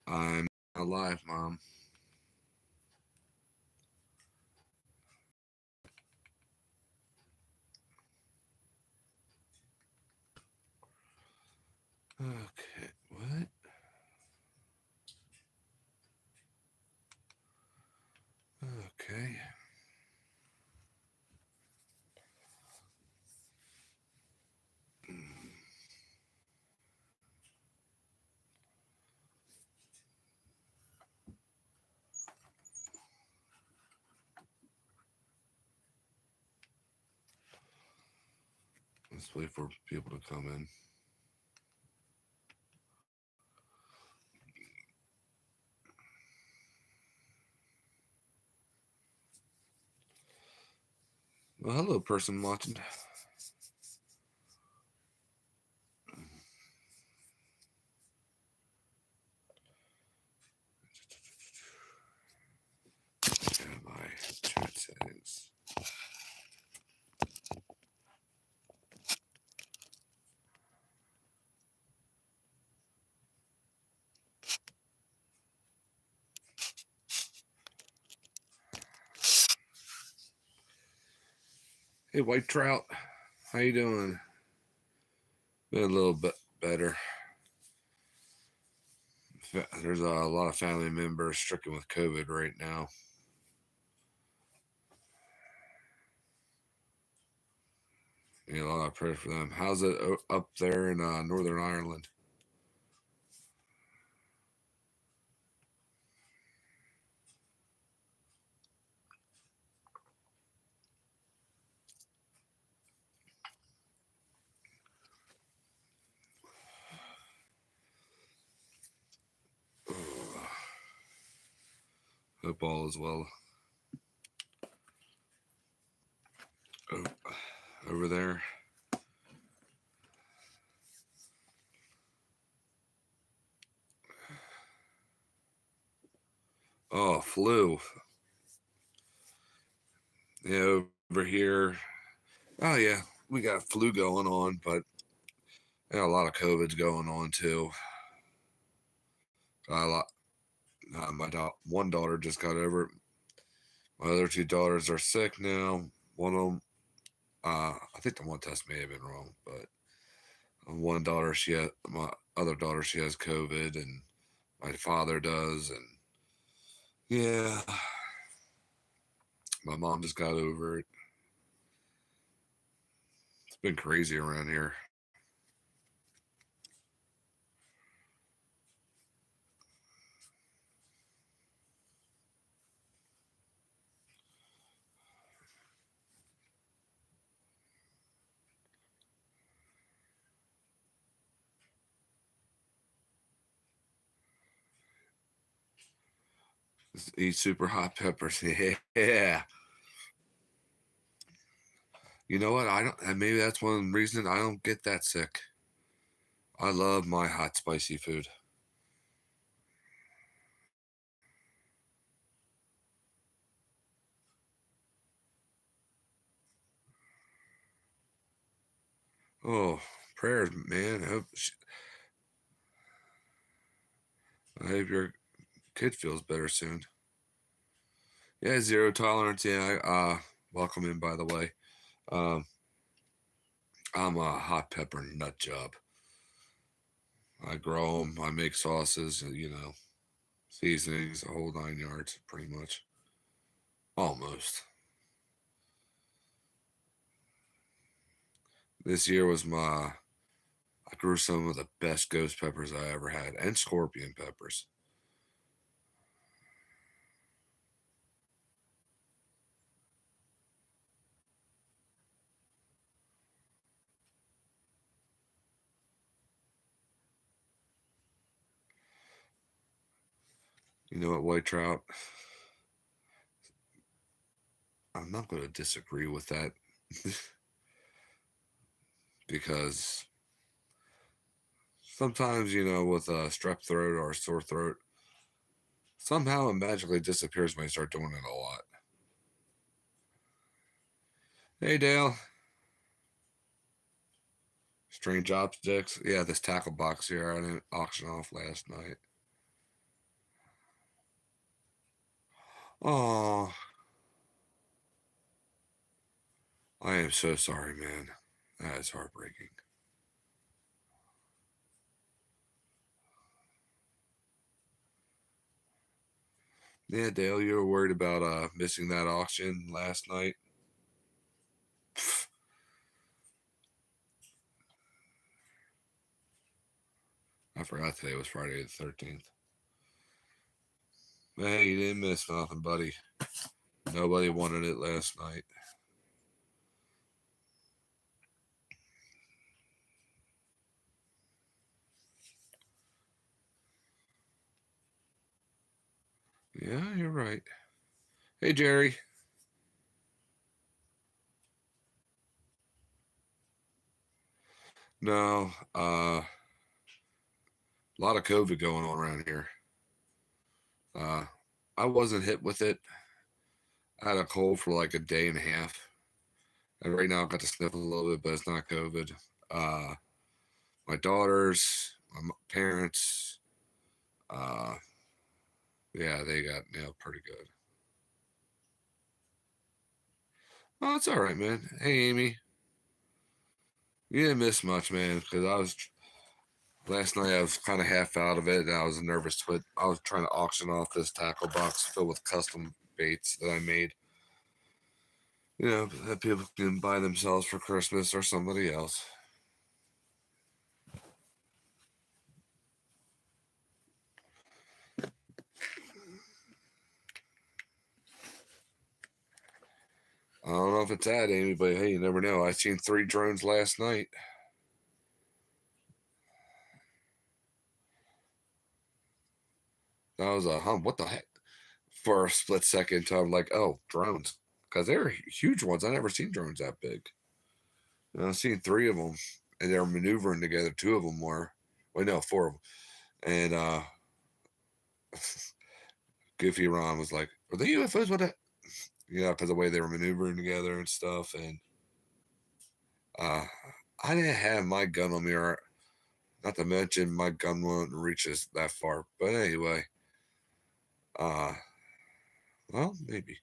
I'm alive, Mom. Okay, what? Okay. Let's wait for people to come in. Well, hello, person watching. My chat settings. Hey, White Trout, how you doing? Been a little bit better. There's a lot of family members stricken with COVID right now. A lot of prayer for them. How's it up there in Northern Ireland? Hope all is well. Over there. Oh, flu. Yeah, over here. Oh, yeah, we got flu going on, but a lot of COVID's going on too. A lot. One daughter just got over it. My other two daughters are sick now. One of them, I think the one test may have been wrong, but one daughter, my other daughter, she has COVID, and my father does, and yeah, my mom just got over it. It's been crazy around here. Eat super hot peppers. Yeah. You know what? I don't. And maybe that's one reason I don't get that sick. I love my hot, spicy food. Oh, prayers, man. I hope your kid feels better soon. Yeah, zero tolerance. Yeah, welcome in, by the way. Um, I'm a hot pepper nut job. I grow them. I make sauces. Seasonings, the whole 9 yards, pretty much. Almost. This year was I grew some of the best ghost peppers I ever had, and scorpion peppers. You know what, White Trout? I'm not going to disagree with that because sometimes, with a strep throat or a sore throat, somehow it magically disappears when you start doing it a lot. Hey, Dale. Strange Objects. Yeah, this tackle box here I didn't auction off last night. Oh, I am so sorry, man. That is heartbreaking. Yeah, Dale, you were worried about missing that auction last night. I forgot today was Friday the 13th. Hey, you didn't miss nothing, buddy. Nobody wanted it last night. Yeah, you're right. Hey, Jerry. No, a lot of COVID going on around here. I wasn't hit with it. I had a cold for like a day and a half. And right now I've got to sniffle a little bit, but it's not COVID. Uh, my daughters, my parents, uh, yeah, they got nailed pretty good. Oh, it's all right, man. Hey, Amy, you didn't miss much, man, because last night I was kind of half out of it, and I was nervous to it. I was trying to auction off this tackle box filled with custom baits that I made. That people can buy themselves for Christmas or somebody else. I don't know if it's that, Amy, but hey, you never know. I seen 3 drones last night. I was what the heck? For a split second, I'm like, oh, drones, because they're huge ones. I never seen drones that big. I've seen 3 of them, and they're maneuvering together. 2 of them were, well, no, 4 of them, and Goofy Ron was like, "Are they UFOs? What?" Because the way they were maneuvering together and stuff, and uh, I didn't have my gun on me, or not to mention my gun won't reach us that far. But anyway, uh, well, maybe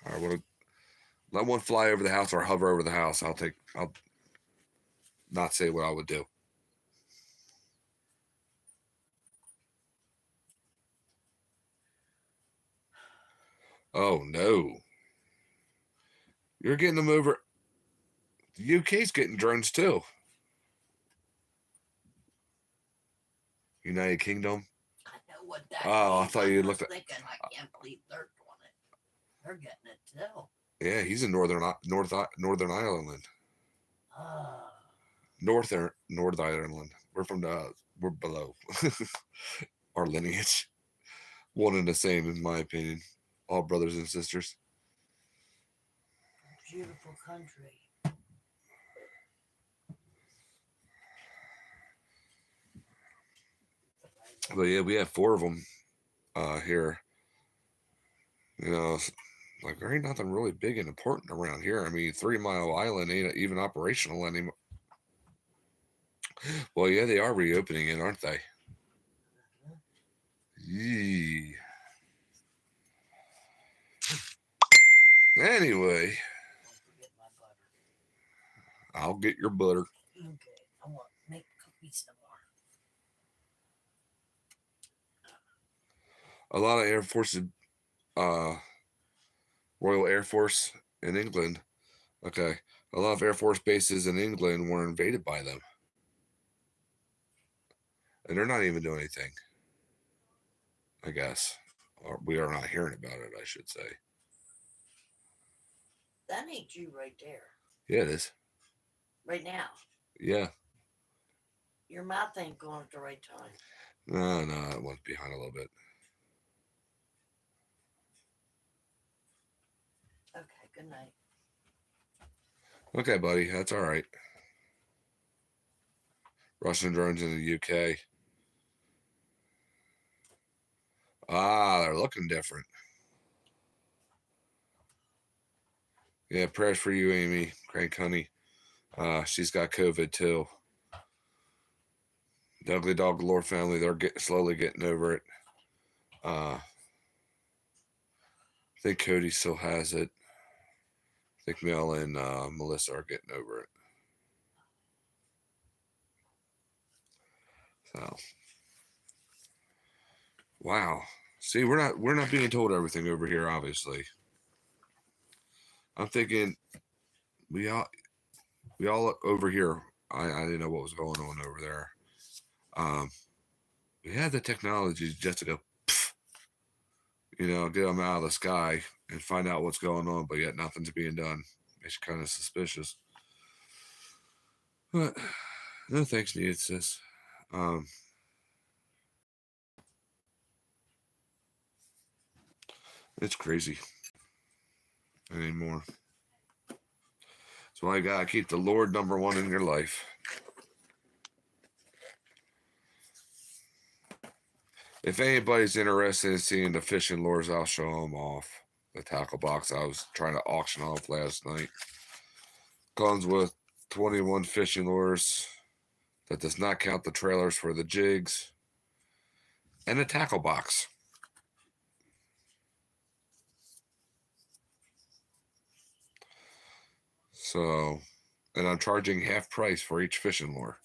I would have let one fly over the house or hover over the house. I'll not say what I would do. Oh no, you're getting them over. The UK's getting drones too. United Kingdom. I know what that Oh, means. I thought you looked at. Thinking, I can't believe they're doing it. They're getting it too. Yeah, he's in Northern Ireland. Ah. North Ireland. We're below our lineage. One and the same, in my opinion. All brothers and sisters. Beautiful country. But yeah, we have 4 of them here. Like there ain't nothing really big and important around here. I mean, 3 Mile Island ain't even operational anymore. Well, yeah, they are reopening it, aren't they? Yee. Anyway, I'll get your butter. Okay, I want to make cookies A tomorrow. lot of Air Force, Royal Air Force in England. Okay, a lot of Air Force bases in England were invaded by them, and they're not even doing anything. I guess, or we are not hearing about it. I should say. That ain't you right there. Yeah, it is. Right now. Yeah. Your mouth ain't going at the right time. No, it went behind a little bit. Okay, good night. Okay, buddy, that's all right. Russian drones in the UK. Ah, they're looking different. Yeah, prayers for you, Amy. Crank Honey. She's got COVID too. The Ugly Dog Galore family, they're slowly getting over it. I think Cody still has it. I think Mel and Melissa are getting over it. So, wow. See, we're not being told everything over here. Obviously, I'm thinking we all over here. I didn't know what was going on over there. We had the technology just to go, get them out of the sky and find out what's going on, but yet nothing's being done. It's kind of suspicious. But no thanks needed, sis. It's crazy anymore. That's why you gotta keep the Lord number one in your life. If anybody's interested in seeing the fishing lures, I'll show them off. The tackle box I was trying to auction off last night comes with 21 fishing lures. That does not count the trailers for the jigs and a tackle box. So, and I'm charging half price for each fishing lure.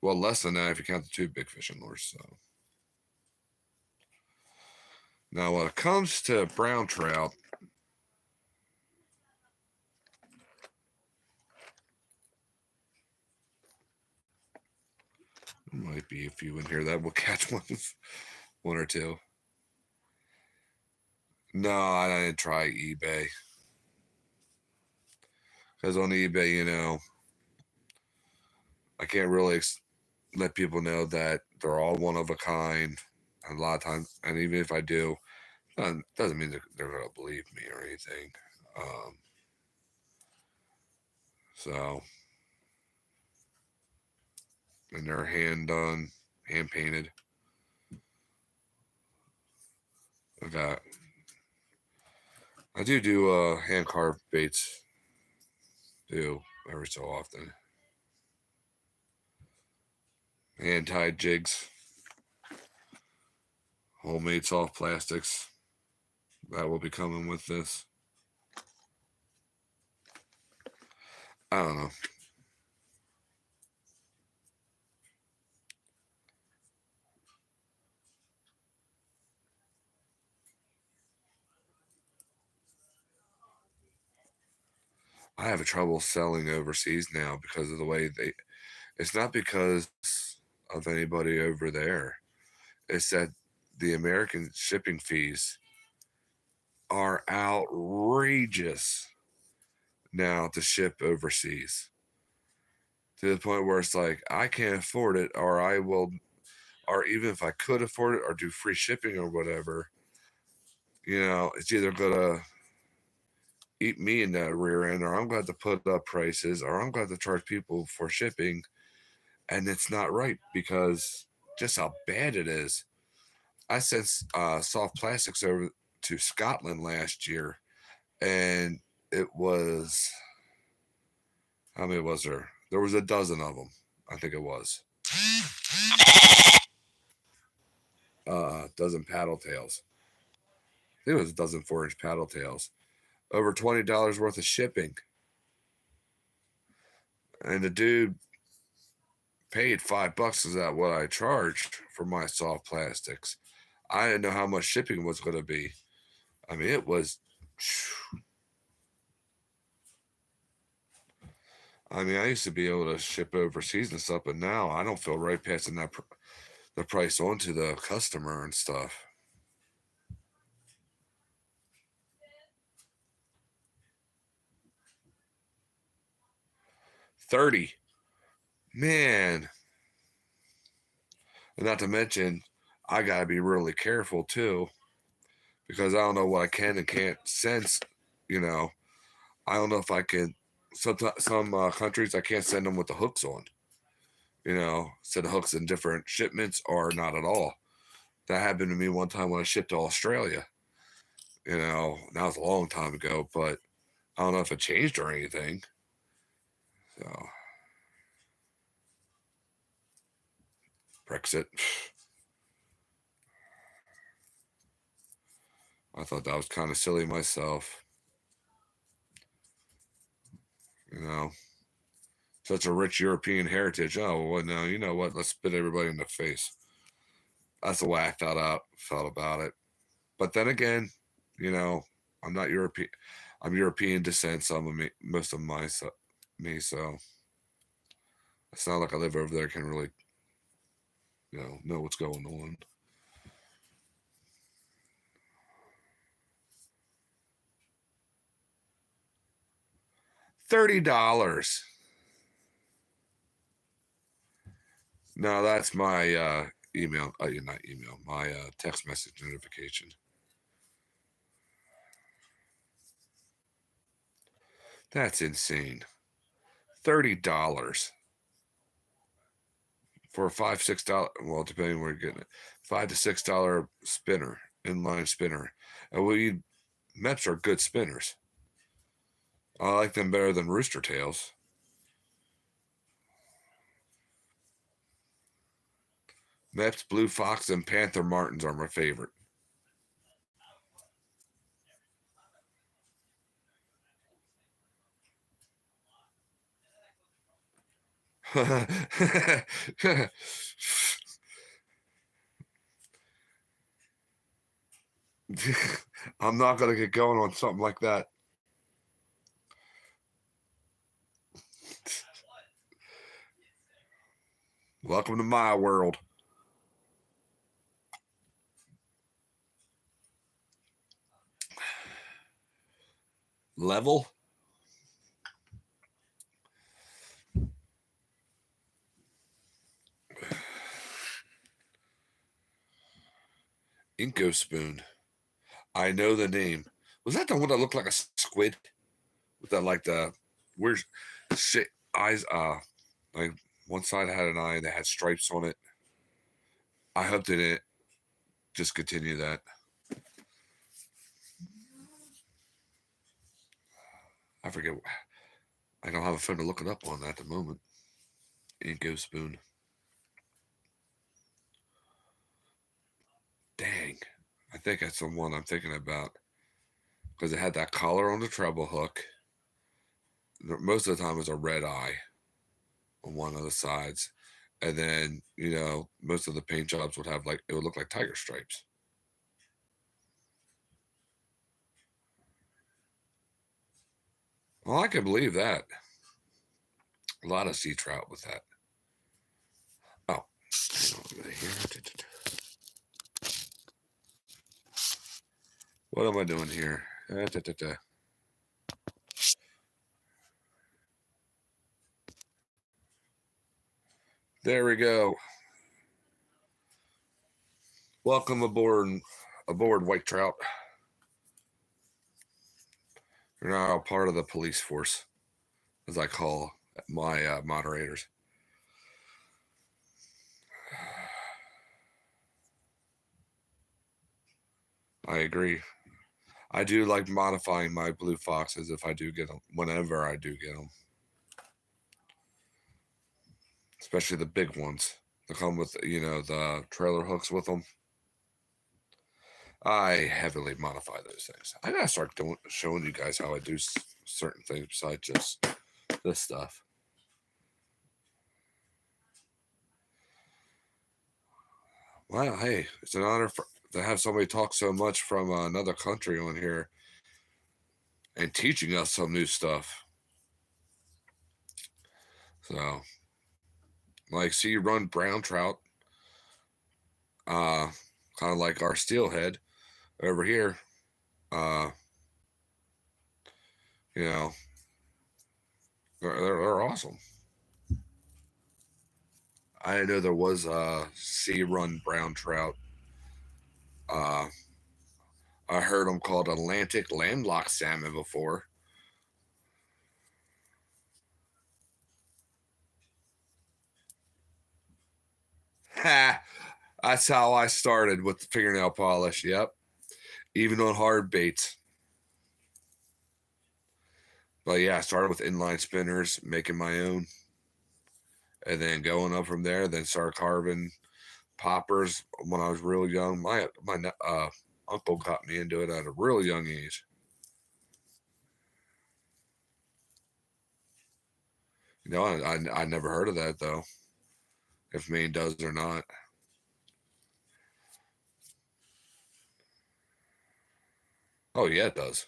Well, less than that if you count the 2 big fishing lures. So, now when it comes to brown trout, there might be a few in here that will catch one or two. No, I didn't try eBay. Because on eBay, I can't really let people know that they're all one of a kind. And a lot of times, and even if I do, doesn't mean they're going to believe me or anything. So, and they're hand done, hand painted. I do hand carved baits too every so often. Hand tied jigs, homemade soft plastics. That will be coming with this. I don't know. I have trouble selling overseas now because of the way it's not because of anybody over there. It's that the American shipping fees are outrageous now to ship overseas, to the point where it's like I can't afford it, or I will, or even if I could afford it or do free shipping or whatever, it's either gonna eat me in that rear end, or I'm going to put up prices, or I'm going to charge people for shipping, and it's not right because just how bad it is. I sent soft plastics over to Scotland last year, and it was, how many was there? There was a dozen of them, I think it was. Dozen paddle tails. I think it was a dozen 4-inch paddle tails. Over $20 worth of shipping. And the dude paid $5. Is that what I charged for my soft plastics? I didn't know how much shipping was going to be. I mean, it was. I mean, I used to be able to ship overseas and stuff, but now I don't feel right passing the price on to the customer and stuff. $30, man. And not to mention, I gotta be really careful too, because I don't know what I can and can't sense. I don't know if I can. Some countries I can't send them with the hooks on. Send the hooks in different shipments or not at all. That happened to me one time when I shipped to Australia. That was a long time ago, but I don't know if it changed or anything. So Brexit. I thought that was kind of silly myself. You know, such a rich European heritage. Oh, well, no, you know what? Let's spit everybody in the face. That's the way I felt about it. But then again, you know, I'm not European. I'm European descent, so most of me. So it's not like I live over there. Can really, know what's going on. $30. No, that's my email. Not email. My text message notification. That's insane. $30 for a $5-6. Well, depending where you're getting it, $5 to $6 spinner, inline spinner. And Meps are good spinners. I like them better than Rooster Tails. Meps, Blue Fox, and Panther Martins are my favorite. I'm not going to get going on something like that. Welcome to my world. Level. Inko Spoon. I know the name. Was that the one that looked like a squid? With that like the where's shit eyes? Like one side had an eye that had stripes on it. I hope they didn't discontinue that. I forget. I don't have a phone to look it up on at the moment. Inko Spoon. Dang. I think that's the one I'm thinking about. Because it had that collar on the treble hook. Most of the time it was a red eye on one of the sides. And then, most of the paint jobs would have it would look like tiger stripes. Well, I can believe that. A lot of sea trout with that. Oh, what am I doing here? There we go. Welcome aboard, white trout. You're now part of the police force, as I call my moderators. I agree. I do like modifying my blue foxes if I do get them, whenever I do get them. Especially the big ones that come with, the trailer hooks with them. I heavily modify those things. I gotta start showing you guys how I do certain things besides just this stuff. Well, hey, it's an honor to have somebody talk so much from another country on here and teaching us some new stuff. So, see you run brown trout, kind of like our steelhead over here. They're awesome. I know there was a sea run brown trout. I heard them called Atlantic landlocked salmon before. Ha! That's how I started with the fingernail polish. Yep. Even on hard baits. But yeah, I started with inline spinners, making my own. And then going up from there, then started carving poppers when I was real young. My uncle got me into it at a real young age. You know, I never heard of that though. If Maine does or not. Oh yeah, it does.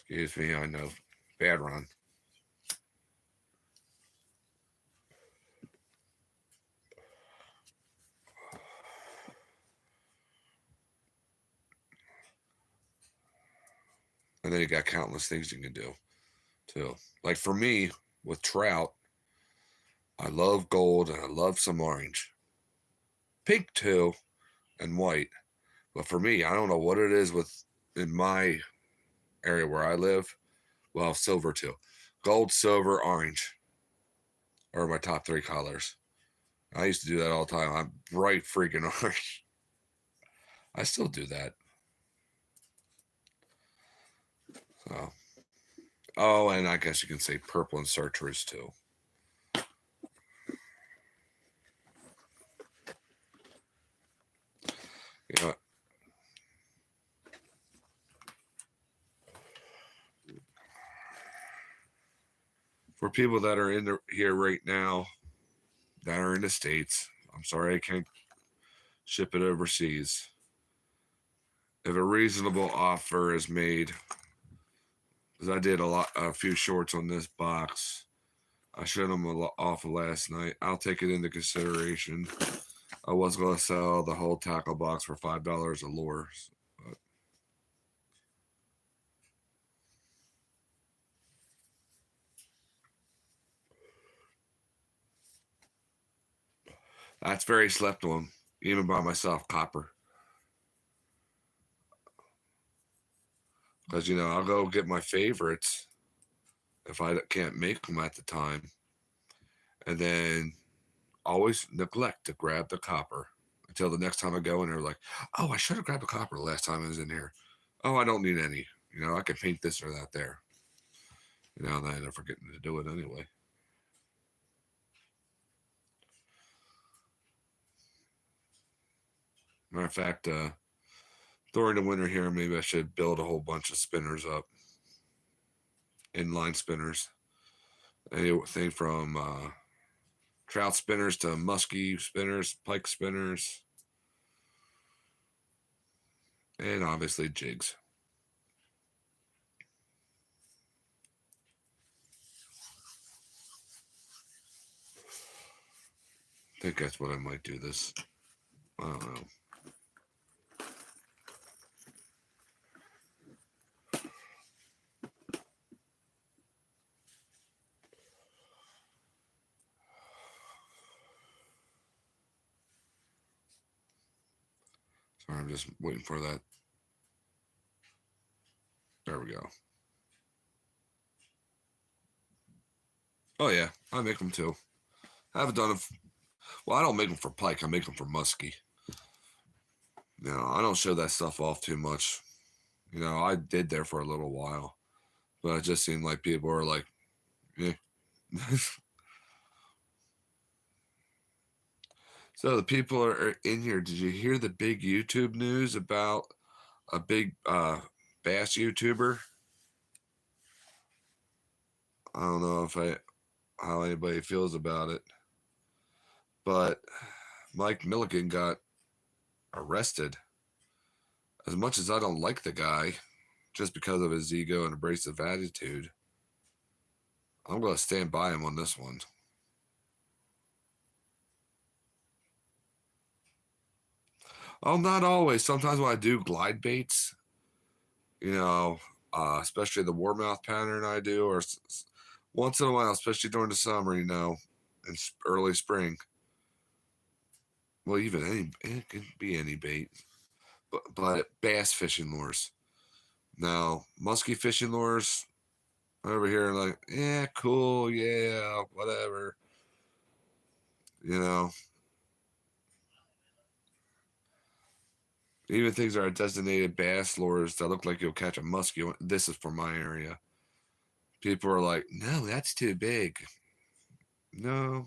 Excuse me, I know. Bad run. And then you got countless things you can do too. Like for me, with trout, I love gold and I love some orange. Pink too, and white. But for me, I don't know what it is with in my area where I live. Well, silver too. Gold, silver, orange are my top three colors. I used to do that all the time. I'm bright freaking orange. I still do that. So, oh, and I guess you can say purple and chartreuse too. You know, for people that are here right now, that are in the States, I'm sorry I can't ship it overseas. If a reasonable offer is made, because I did a few shorts on this box, I showed them off last night. I'll take it into consideration. I was going to sell the whole tackle box for $5 a lure. But that's very slept on, even by myself, copper. Because, you know, I'll go get my favorites if I can't make them at the time. And then always neglect to grab the copper until the next time I go in there, like, oh, I should have grabbed the copper the last time I was in here. Oh, I don't need any. You know, I can paint this or that there. You know, and I end up forgetting to do it anyway. Matter of fact, during the winter here, maybe I should build a whole bunch of spinners up, inline spinners. Anything from trout spinners to muskie spinners, pike spinners, and obviously jigs. I think that's what I might do this. I don't know. Sorry, I'm just waiting for that. There we go. Oh yeah, I make them too. I haven't done them. Well, I don't make them for pike. I make them for muskie. I don't show that stuff off too much. I did there for a little while, but it just seemed like people were like, "Yeah." So the people are in here. Did you hear the big YouTube news about a big bass YouTuber? I don't know how anybody feels about it, but Mike Milligan got arrested. As much as I don't like the guy, just because of his ego and abrasive attitude, I'm going to stand by him on this one. Oh, not always. Sometimes when I do glide baits, especially the warmouth pattern I do, or once in a while, especially during the summer, in early spring. Well, even it can be any bait, but bass fishing lures. Now, musky fishing lures over here, like, yeah, cool, yeah, whatever. You know, Even things that are designated bass lures that look like you'll catch a muskie. This is for my area. People are like, no, that's too big. No,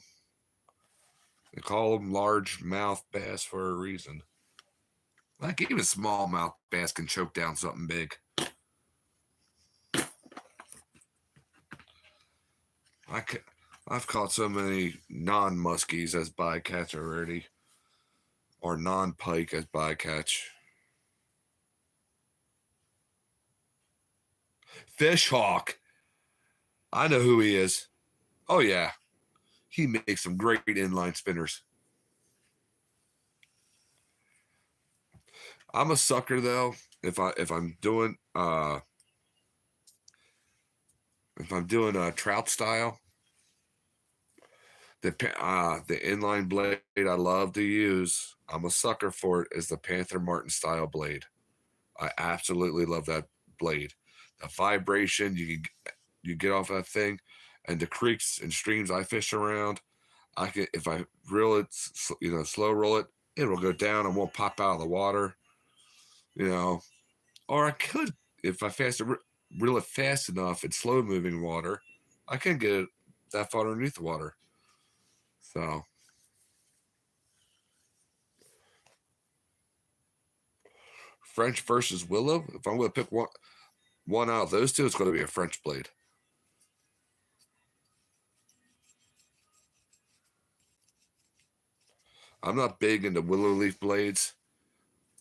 they call them largemouth bass for a reason. Like even smallmouth bass can choke down something big. I ca I've caught so many non-muskies as bycatch already, or non-pike as bycatch. Fish Hawk. I know who he is. Oh yeah, he makes some great inline spinners. I'm a sucker though. If I'm doing a trout style, the inline blade I love to use, I'm a sucker for it, is the Panther Martin style blade. I absolutely love that blade. The vibration you get off that thing, and the creeks and streams I fish around, I can, if I reel it, slow roll it, it will go down and won't pop out of the water. You know, or I could, if I reel it fast enough in slow moving water, I can get it that far underneath the water. So French versus Willow. If I'm going to pick one out of those two, it's going to be a French blade. I'm not big into willow leaf blades,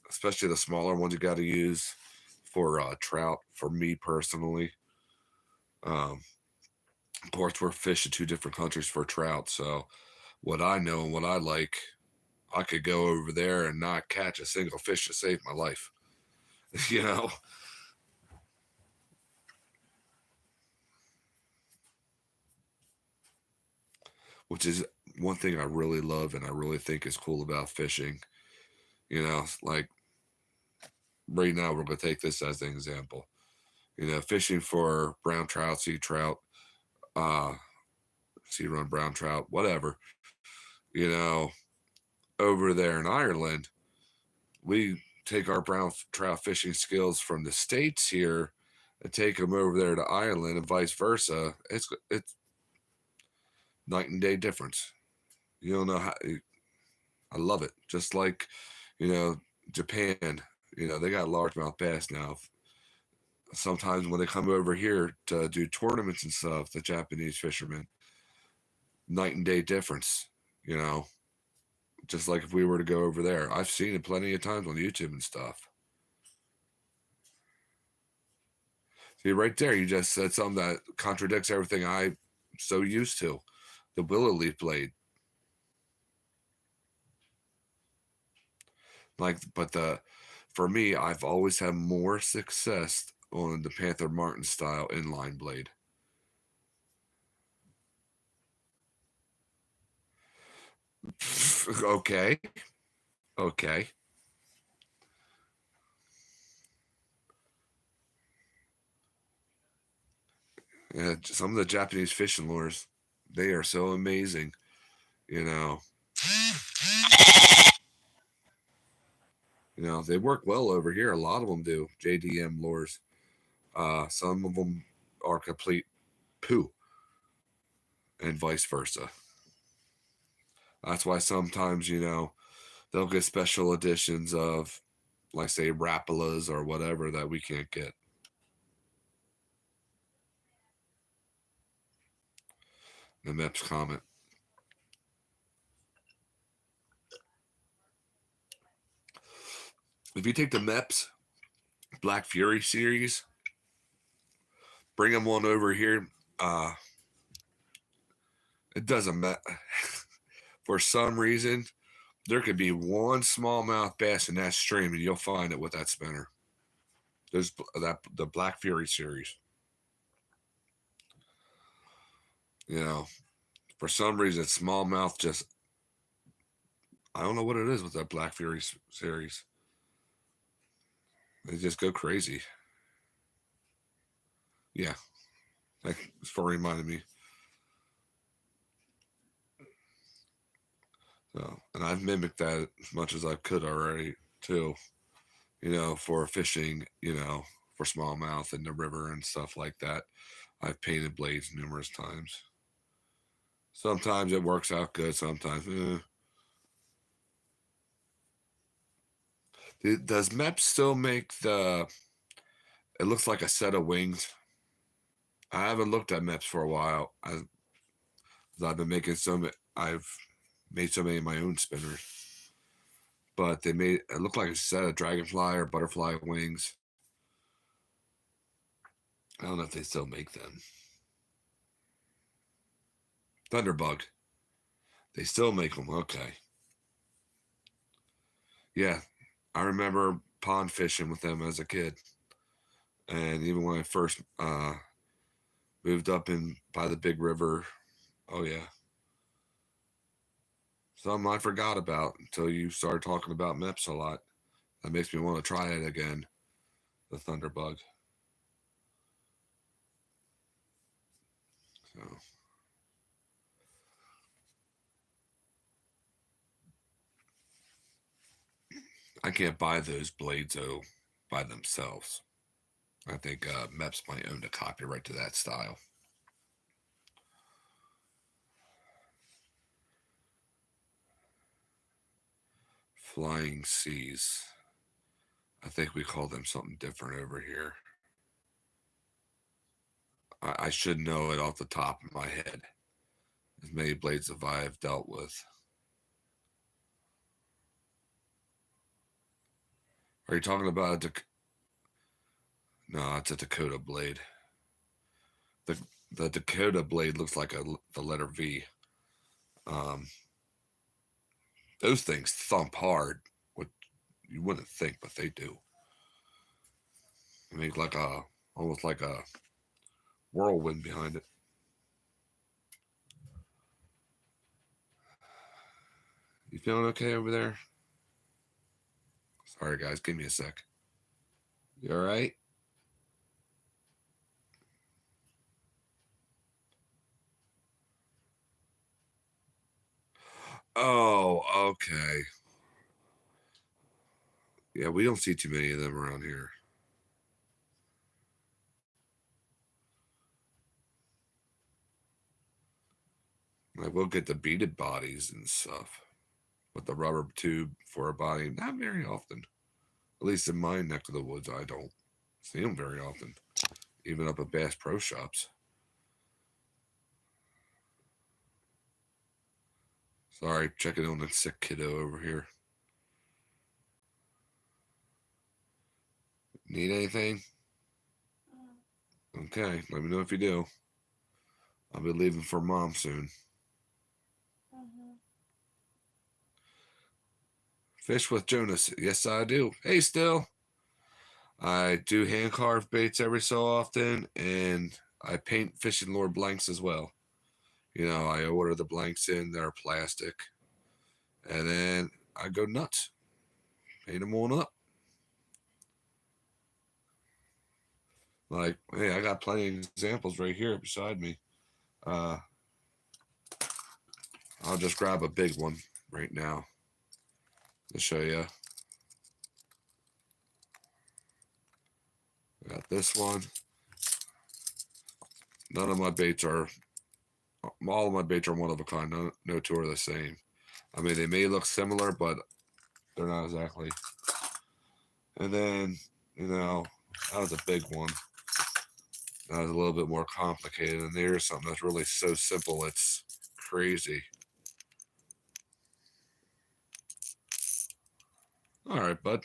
especially the smaller ones you got to use for trout. For me personally, of course, we're fishing two different countries for trout, so what I know and what I like, I could go over there and not catch a single fish to save my life. you know, which is one thing I really love and I really think is cool about fishing. Like right now, we're going to take this as an example. Fishing for brown trout, sea trout, uh, sea run brown trout, whatever. You know, over there in Ireland, we take our brown trout fishing skills from the States here and take them over there to Ireland and vice versa. It's night and day difference. You don't know how. I love it. Just like, you know, Japan. They got largemouth bass now. Sometimes when they come over here to do tournaments and stuff, the Japanese fishermen, night and day difference. You know, just like if we were to go over there. I've seen it plenty of times on YouTube and stuff. See, right there, you just said something that contradicts everything I'm so used to. The willow leaf blade. For me, I've always had more success on the Panther Martin style inline blade. Okay. Okay. Yeah, some of the Japanese fishing lures, they are so amazing. You know, they work well over here. A lot of them do. JDM lures. Some of them are complete poo, and vice versa. That's why sometimes they'll get special editions of, like, say, Rapalas or whatever that we can't get. The Meps comment. If you take the Meps Black Fury series, bring them on over here. It doesn't matter. For some reason, there could be one smallmouth bass in that stream, and you'll find it with that spinner. There's the Black Fury series. For some reason, smallmouth just, I don't know what it is with that Black Fury series. They just go crazy. Yeah, that's for reminding me. So, and I've mimicked that as much as I could already too. for fishing, for smallmouth in the river and stuff like that. I've painted blades numerous times. Sometimes it works out good, sometimes. Does MEP still make the? It looks like a set of wings. I haven't looked at MEPs for a while. I've been making I've made so many of my own spinners, but they made it look like a set of dragonfly or butterfly wings. I don't know if they still make them. Thunderbug. They still make them. Okay. Yeah, I remember pond fishing with them as a kid, and even when I first moved up in by the big river. Oh yeah, something I forgot about until you started talking about MEPS a lot. That makes me want to try it again. The Thunderbug. So I can't buy those blades though by themselves. I think MEPS might own the copyright to that style. Flying Seas. I think we call them something different over here. I should know it off the top of my head. As many blades as I have dealt with. Are you talking about no, it's a Dakota blade. The Dakota blade looks like the letter V. Um, those things thump hard. What you wouldn't think, but they do. They make almost like a whirlwind behind it. You feeling okay over there? Sorry, guys. Give me a sec. You all right? Oh, okay. Yeah, we don't see too many of them around here. Like we'll get the beaded bodies and stuff, with the rubber tube for a body. Not very often. At least in my neck of the woods, I don't see them very often. Even up at Bass Pro Shops. Sorry, checking on the sick kiddo over here. Need anything? Okay, let me know if you do. I'll be leaving for mom soon. Fish with Jonas. Yes, I do. Hey, still. I do hand carve baits every so often, and I paint fishing lure blanks as well. I order the blanks in, they're plastic, and then I go nuts. Paint them on up. Like, hey, I got plenty of examples right here beside me. I'll just grab a big one right now to show you. I got this one. None of my baits are, all of my baits are one of a kind. No two are the same. I mean, they may look similar, but they're not exactly. And then, that was a big one. That was a little bit more complicated. And there's something that's really so simple, it's crazy. All right, bud.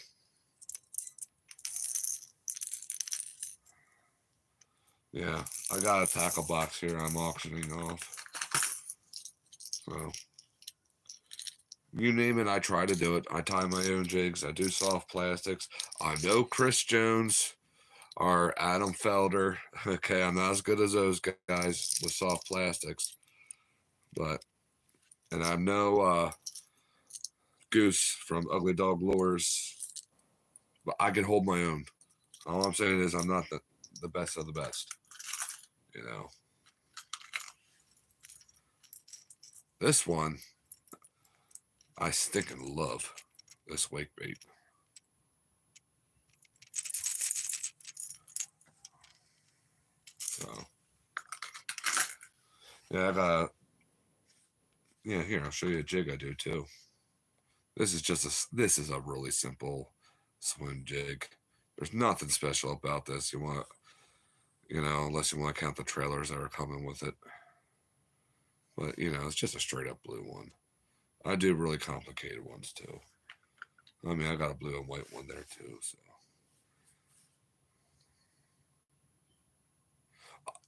Yeah, I got a tackle box here I'm auctioning off. So, you name it, I try to do it. I tie my own jigs. I do soft plastics. I know Chris Jones or Adam Felder. Okay, I'm not as good as those guys with soft plastics. And I know Goose from Ugly Dog Lures. But I can hold my own. All I'm saying is I'm not the best of the best. This one, I stinking love this wake bait. Yeah, I got. Yeah, here I'll show you a jig I do too. This is just this is a really simple swim jig. There's nothing special about this. You want, unless you want to count the trailers that are coming with it. But it's just a straight up blue one. I do really complicated ones too. I mean, I got a blue and white one there too. So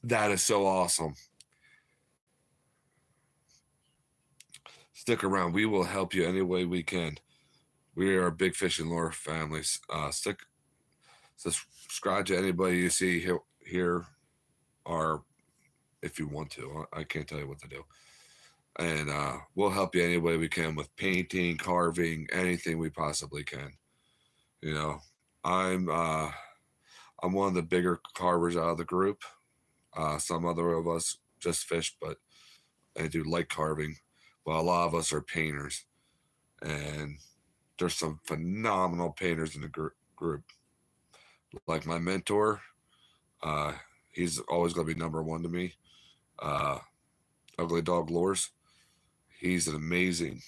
that is so awesome. Stick around. We will help you any way we can. We are a big fishing lure family. Subscribe to anybody you see here, or if you want to. I can't tell you what to do. And we'll help you any way we can with painting, carving, anything we possibly can. I'm one of the bigger carvers out of the group. Some other of us just fish, but I do light carving. Well, a lot of us are painters, and there's some phenomenal painters in the group. Like my mentor, he's always going to be number one to me. Ugly Dog Lures. He's an amazing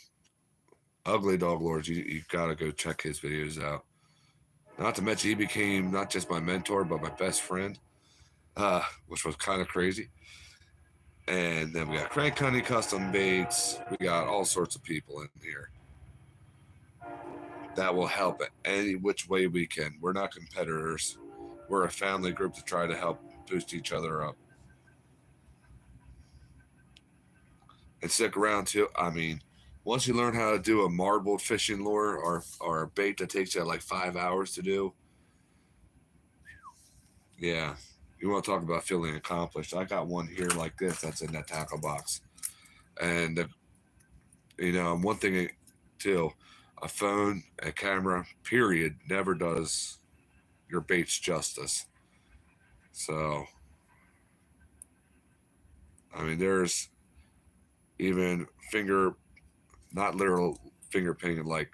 Ugly Dog Lures. You got to go check his videos out. Not to mention, he became not just my mentor, but my best friend, which was kind of crazy. And then we got Crank Honey Custom Baits. We got all sorts of people in here that will help any which way we can. We're not competitors. We're a family group to try to help boost each other up. And stick around too. I mean, once you learn how to do a marbled fishing lure or a bait that takes you like 5 hours to do, yeah, you want to talk about feeling accomplished. I got one here like this that's in that tackle box. And, one thing too, a phone, a camera, period, never does your baits justice. So, I mean, there's even not literal finger painting, like,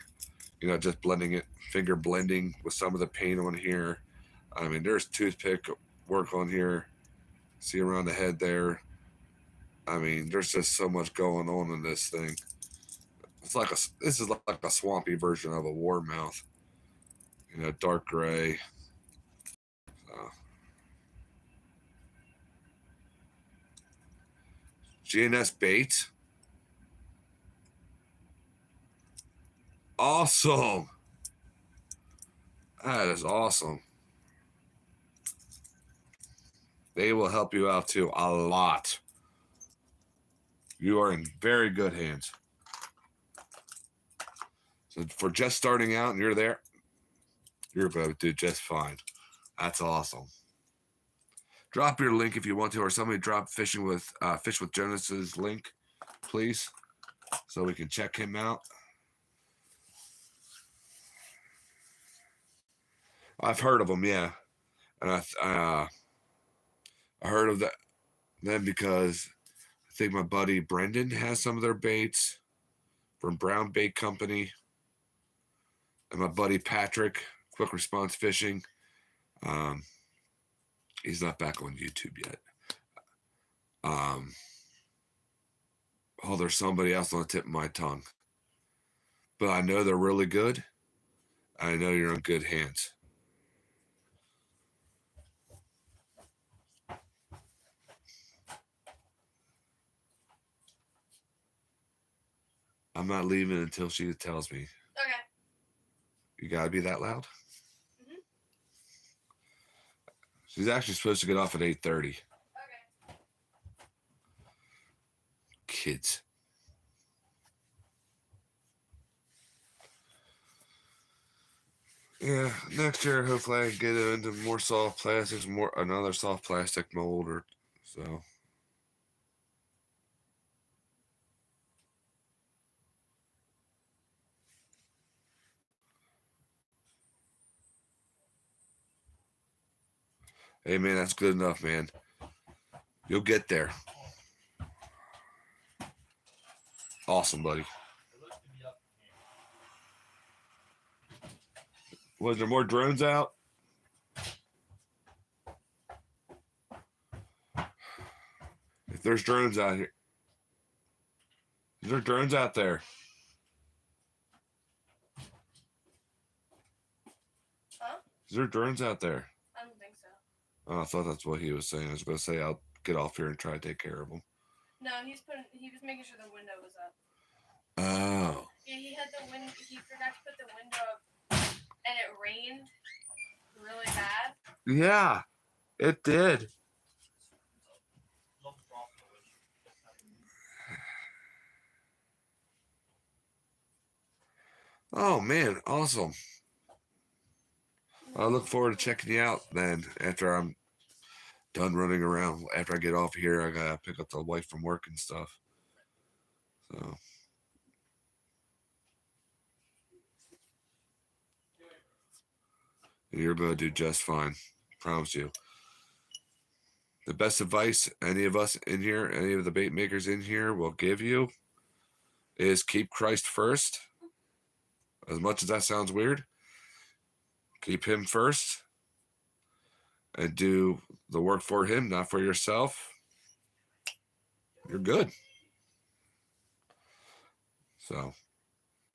just blending it, finger blending with some of the paint on here. I mean, there's toothpick work on here. See around the head there. I mean, there's just so much going on in this thing. This is like a swampy version of a warmouth. Dark gray. GNS Baits. Awesome. That is awesome. They will help you out too a lot. You are in very good hands. So for just starting out and you're there, you're going to do just fine. That's awesome. Drop your link if you want to, or somebody drop Fish with Jonas's link, please, so we can check him out. I've heard of them, yeah, and I heard of them because I think my buddy Brendan has some of their baits from Brown Bait Company, and my buddy Patrick, Quick Response Fishing. He's not back on YouTube yet. There's somebody else on the tip of my tongue, but I know they're really good. I know you're in good hands. I'm not leaving until she tells me. Okay. You gotta be that loud? Mm-hmm. She's actually supposed to get off at 8:30. Okay. Kids. Yeah, next year hopefully I can get into more soft plastics, another soft plastic mold or so. Hey man, that's good enough, man. You'll get there. Awesome, buddy. Was there more drones out? There's drones out here. There's drones out there. Huh? Is there drones out there? I don't think so. Oh, I thought that's what he was saying. I was going to say I'll get off here and try to take care of them. No, he was making sure the window was up. Oh. Yeah, he forgot to put the window up, and it rained really bad. Yeah, it did. Oh man, awesome. I look forward to checking you out then after I'm done running around. After I get off here, I gotta pick up the wife from work and stuff. So you're gonna do just fine. Promise you. The best advice any of us in here, any of the bait makers in here will give you is keep Christ first. As much as that sounds weird, keep him first and do the work for him, not for yourself. You're good. So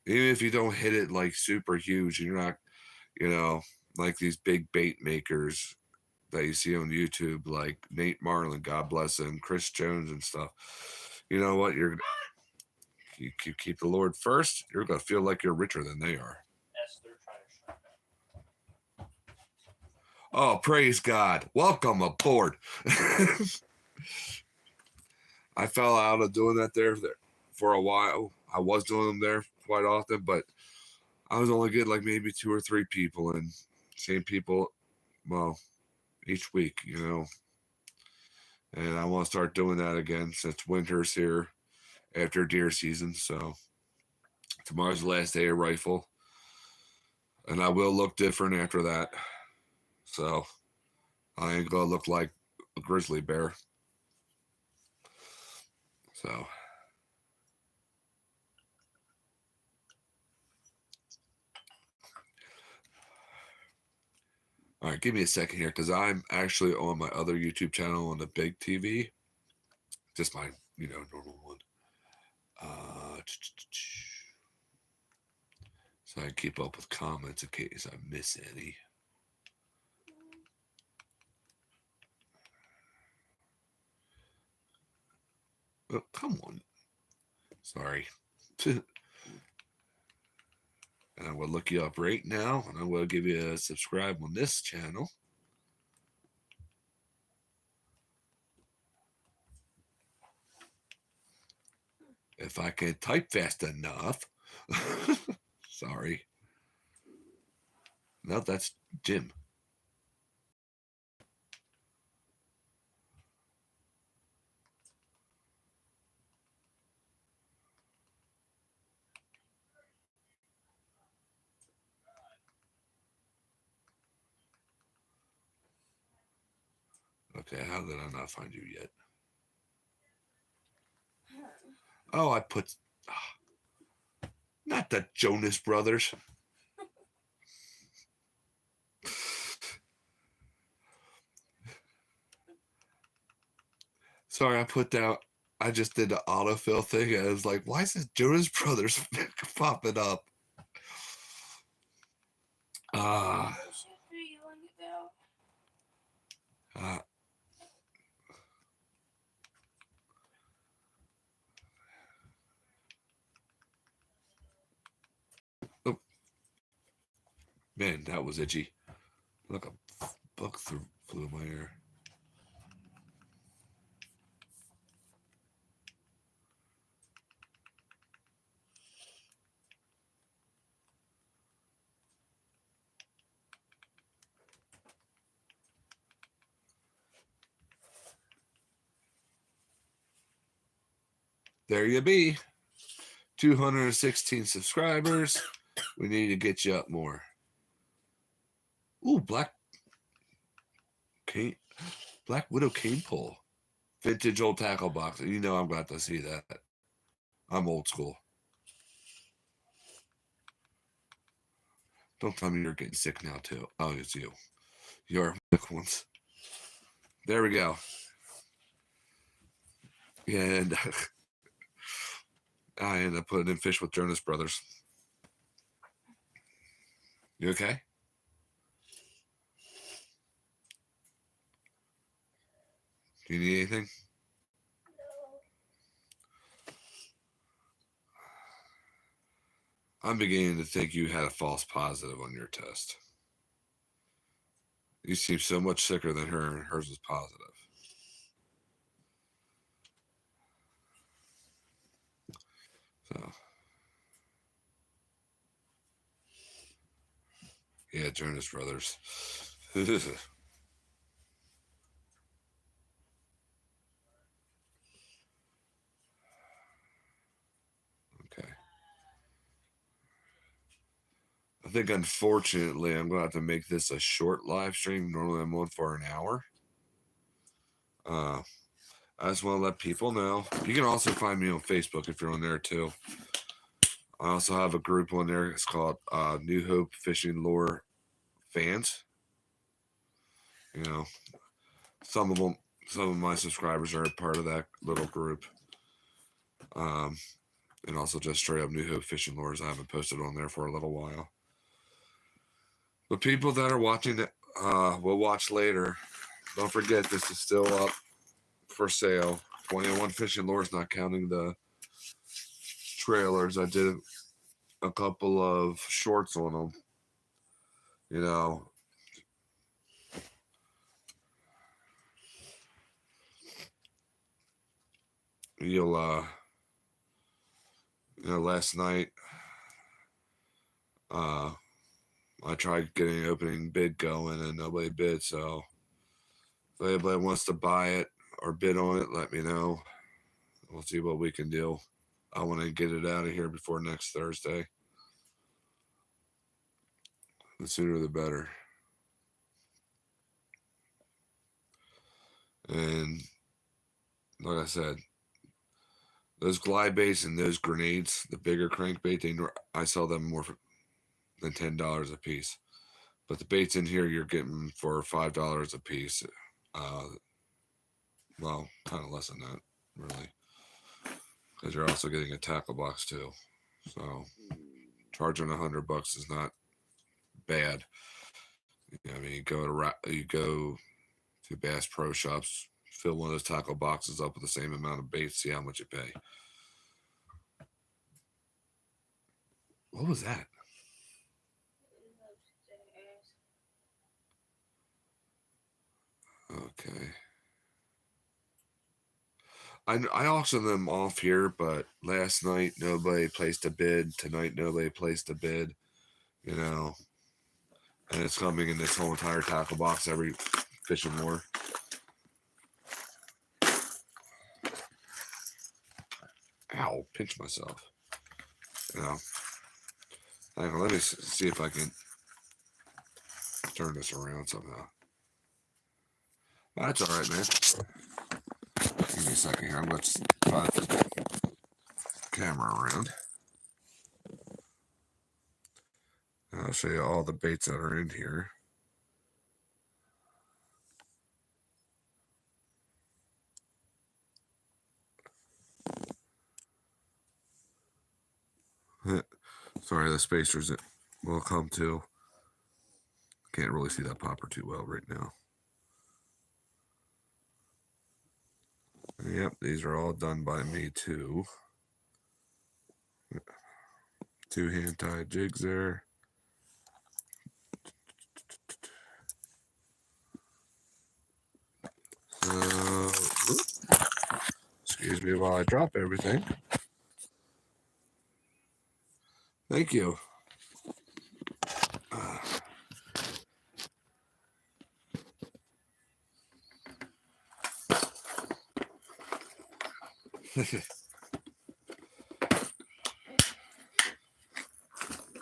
even if you don't hit it like super huge, you're not, like these big bait makers that you see on YouTube, like Nate Marlin, God bless him, Chris Jones and stuff. You know what? You keep the Lord first, you're gonna feel like you're richer than they are. Oh, praise God. Welcome aboard. I fell out of doing that there for a while. I was doing them there quite often, but I was only getting like maybe 2 or 3 people, and same people, well, each week, And I want to start doing that again since winter's here after deer season. So tomorrow's the last day of rifle, and I will look different after that. So I ain't gonna look like a grizzly bear. So all right, give me a second here because I'm actually on my other YouTube channel on the big TV. Just my, normal one. So I can keep up with comments in case I miss any. Oh, come on. Sorry. And I will look you up right now, and I will give you a subscribe on this channel. If I can type fast enough. Sorry. No, that's Jim. Okay, how did I not find you yet? Oh, I put... not the Jonas Brothers. Sorry, I just did the autofill thing, and I was like, why is this Jonas Brothers popping up? Oh, man, that was itchy. Look, a bug flew in my ear. There you be. 216 subscribers. We need to get you up more. Ooh, Black Widow cane pole. Vintage old tackle box. I'm glad to see that. I'm old school. Don't tell me you're getting sick now, too. Oh, it's you. You're sick ones. There we go. Yeah, and I ended up putting in fish with Jonas Brothers. You okay? Do you need anything? I'm beginning to think you had a false positive on your test. You seem so much sicker than her, and hers was positive. So, yeah, Jonas Brothers. Okay. I think unfortunately I'm gonna have to make this a short live stream. Normally I'm on for an hour. I just want to let people know. You can also find me on Facebook if you're on there too. I also have a group on there. It's called New Hope Fishing Lure Fans. You know, some of my subscribers are a part of that little group. And also just straight up New Hope Fishing Lures. I haven't posted on there for a little while. But people that are watching it will watch later. Don't forget, this is still up for sale. 21 fishing lures, not counting the trailers. I did a couple of shorts on them. You know, you'll last night I tried getting an opening bid going and nobody bid. So if anybody wants to buy it or bid on it, let me know. We'll see what we can do. I want to get it out of here before next Thursday. The sooner the better. And like I said, those glide baits and those grenades, the bigger crankbait, I sell them more than $10 a piece. But the baits in here you're getting for $5 a piece. Well, kind of less than that, really, because you're also getting a tackle box too. So charging $100 is not bad. I mean, you go to Bass Pro Shops, fill one of those tackle boxes up with the same amount of bait, see how much you pay. What was that? Okay. I auctioned them off here, but last night nobody placed a bid. Tonight nobody placed a bid. You know, and it's coming in this whole entire tackle box every fishing lure. Ow! Pinch myself. You know. Hang on, let me see if I can turn this around somehow. That's all right, man. Give me a second here. I'm going to try to flip the camera around. And I'll show you all the baits that are in here. Sorry, the spacers will come too. Can't really see that popper too well right now. Yep, these are all done by me too. 2 hand-tied jigs there. So, excuse me while I drop everything. Thank you.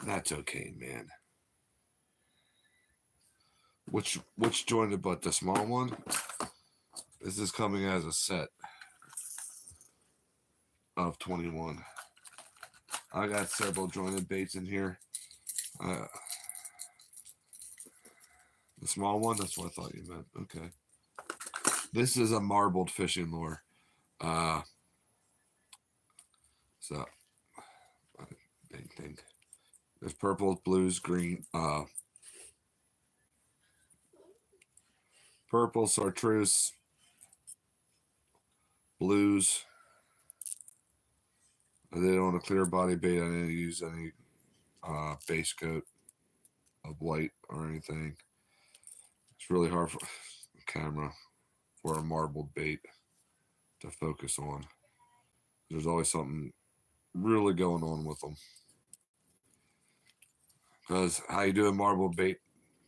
That's okay, man. Which jointed butt? The small one? This is coming as a set of 21. I got several jointed baits in here. The small one? That's what I thought you meant. Okay. This is a marbled fishing lure. So, ding. There's purple, blues, green, purple, chartreuse, blues. I did on a clear body bait. I didn't use any base coat of white or anything. It's really hard for the camera for a marbled bait to focus on. There's always something really going on with them. Because how you do a marbled bait,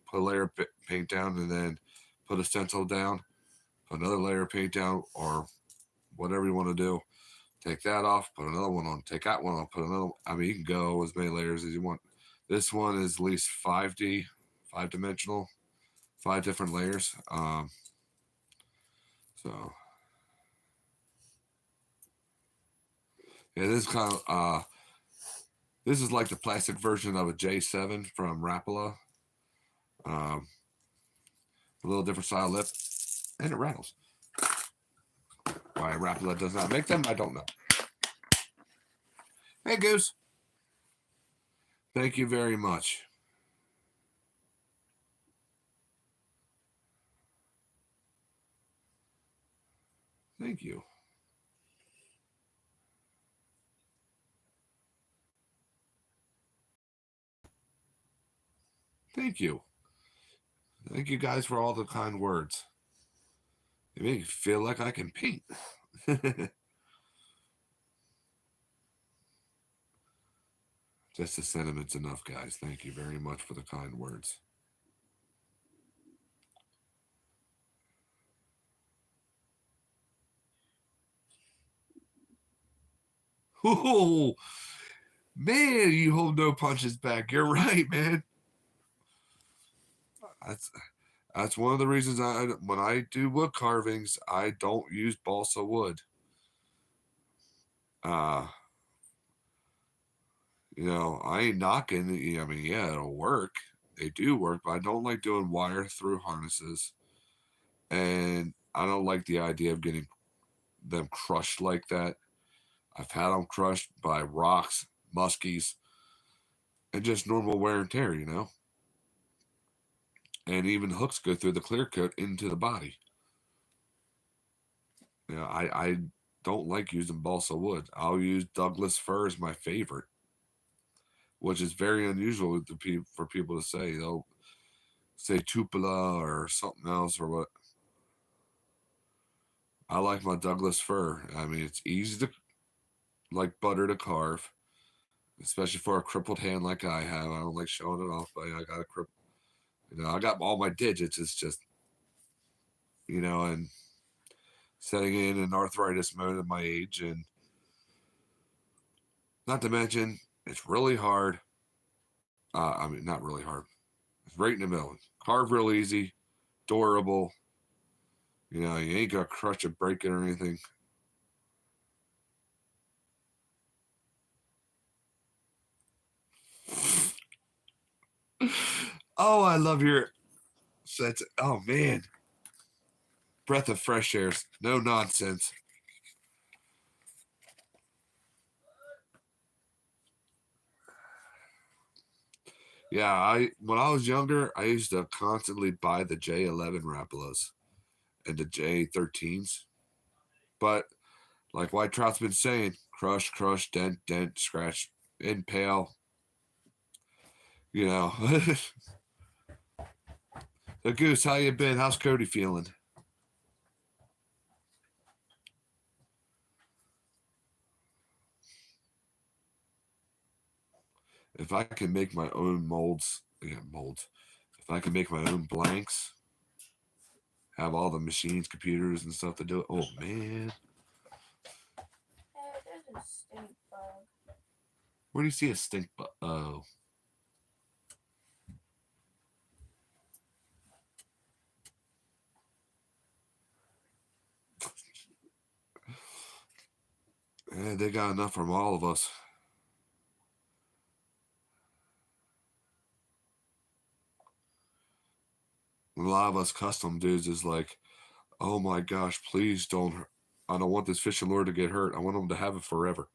put a layer of paint down and then put a stencil down, put another layer of paint down, or whatever you want to do. Take that off, put another one on, take that one off, put another one. I mean, you can go as many layers as you want. This one is at least 5D, 5-dimensional, 5 different layers. So yeah, this is kind of this is like the plastic version of a J7 from Rapala. A little different style lip, and it rattles. Why Rapala does not make them, I don't know. Hey, Goose. Thank you very much. Thank you. Thank you. Thank you guys for all the kind words. They make me feel like I can paint. Just the sentiment's enough, guys. Thank you very much for the kind words. Oh, man, you hold no punches back. You're right, man. That's one of the reasons when I do wood carvings, I don't use balsa wood. You know, I ain't knocking. I mean, yeah, it'll work. They do work, but I don't like doing wire through harnesses, and I don't like the idea of getting them crushed like that. I've had them crushed by rocks, muskies, and just normal wear and tear, you know. And even hooks go through the clear coat into the body. You know, I don't like using balsa wood. I'll use Douglas fir as my favorite, which is very unusual for people to say. They'll say Tupelo or something else or what. I like my Douglas fir. I mean, it's easy to, like butter to carve, especially for a crippled hand like I have. I don't like showing it off, but I got a cripple. You know, I got all my digits. It's just, you know, and setting in an arthritis mode at my age, and not to mention it's really hard. I mean, not really hard. It's right in the middle. Carve real easy, durable. You know, you ain't gonna crush it, break it, or anything. Oh, I love your sense. Oh man, breath of fresh air. No nonsense. Yeah, when I was younger, I used to constantly buy the J11 Rapalas and the J13s. But like White Trout's been saying, crush, dent, scratch, impale. You know. So Goose, how you been? How's Cody feeling? If I can make my own molds. If I can make my own blanks, have all the machines, computers, and stuff to do it. Oh man. There's a stink bug. Where do you see a stink bug? Oh. Yeah, they got enough from all of us. A lot of us custom dudes is like, oh my gosh, please don't. I don't want this fishing lure to get hurt. I want them to have it forever.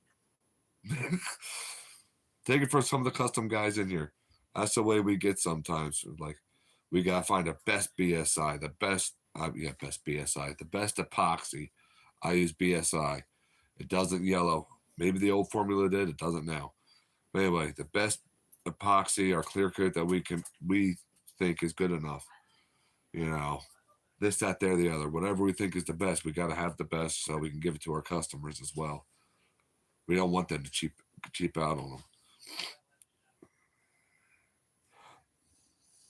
Take it from some of the custom guys in here. That's the way we get sometimes. Like, we gotta find the best BSI, the best, best BSI, the best epoxy. I use BSI. It doesn't yellow. Maybe the old formula did. It doesn't now. But anyway, the best epoxy or clear coat that we think is good enough. You know, this, that, there, the other. Whatever we think is the best, we got to have the best so we can give it to our customers as well. We don't want them to cheap out on them.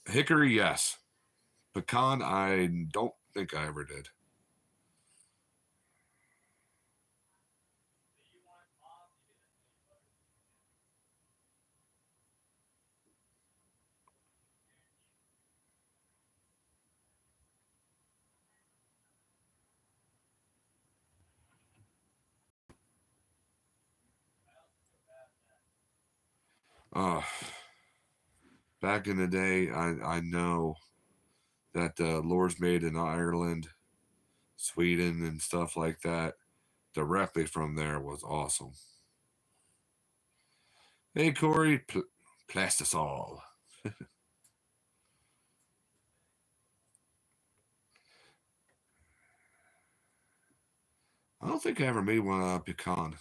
Hickory, yes. Pecan, I don't think I ever did. Back in the day, I know that lures made in Ireland, Sweden, and stuff like that, directly from there, was awesome. Hey, Corey, Plastisol. I don't think I ever made one out of pecan.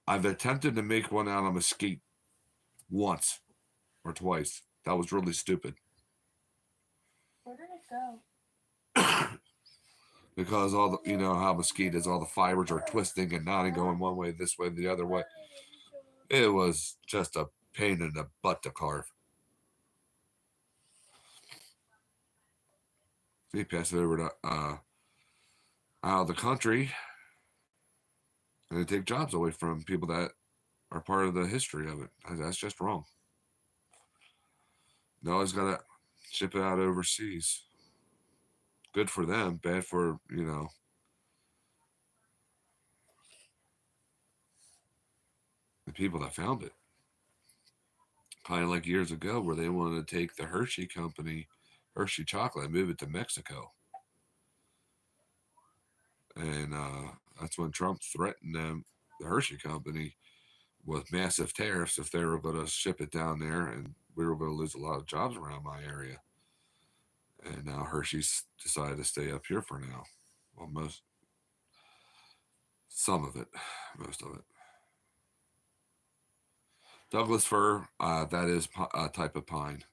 I've attempted to make one out of mesquite once or twice. That was really stupid. Where did it go? Because all the, you know how mesquite is, all the fibers are twisting and knotting, going one way, this way, the other way. It was just a pain in the butt to carve. See, pass it over to out of the country, and they take jobs away from people that are part of the history of it. That's just wrong. No, always got to ship it out overseas. Good for them, bad for, you know, the people that found it. Kind of like years ago where they wanted to take the Hershey company, Hershey chocolate, and move it to Mexico. And that's when Trump threatened them, the Hershey company, with massive tariffs if they were going to ship it down there, and we were going to lose a lot of jobs around my area. And now Hershey's decided to stay up here for now. Well, some of it, most of it. Douglas fir, that is a type of pine.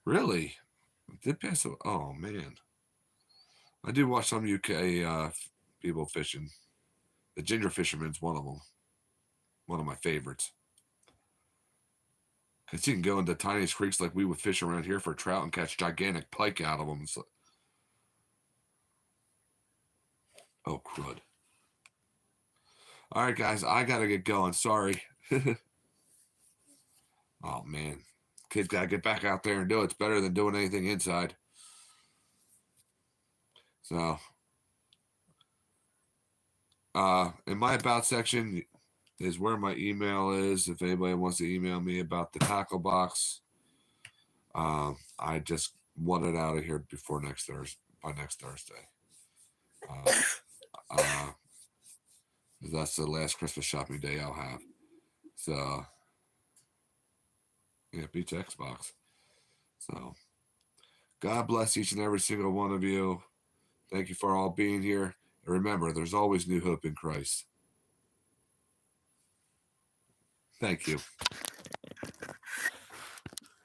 Really? Did pass? Oh man, I do watch some UK people fishing. The ginger fisherman's one of them. One of my favorites. Because you can go into tiniest creeks like we would fish around here for trout and catch gigantic pike out of them. Oh, crud. All right, guys, I got to get going. Sorry. Oh, man. Kids got to get back out there and do it. It's better than doing anything inside. So, in my about section is where my email is. If anybody wants to email me about the tackle box, I just want it out of here before next Thursday. By next Thursday, that's the last Christmas shopping day I'll have. So, yeah, beats Xbox. So, God bless each and every single one of you. Thank you for all being here. And remember, there's always new hope in Christ. Thank you.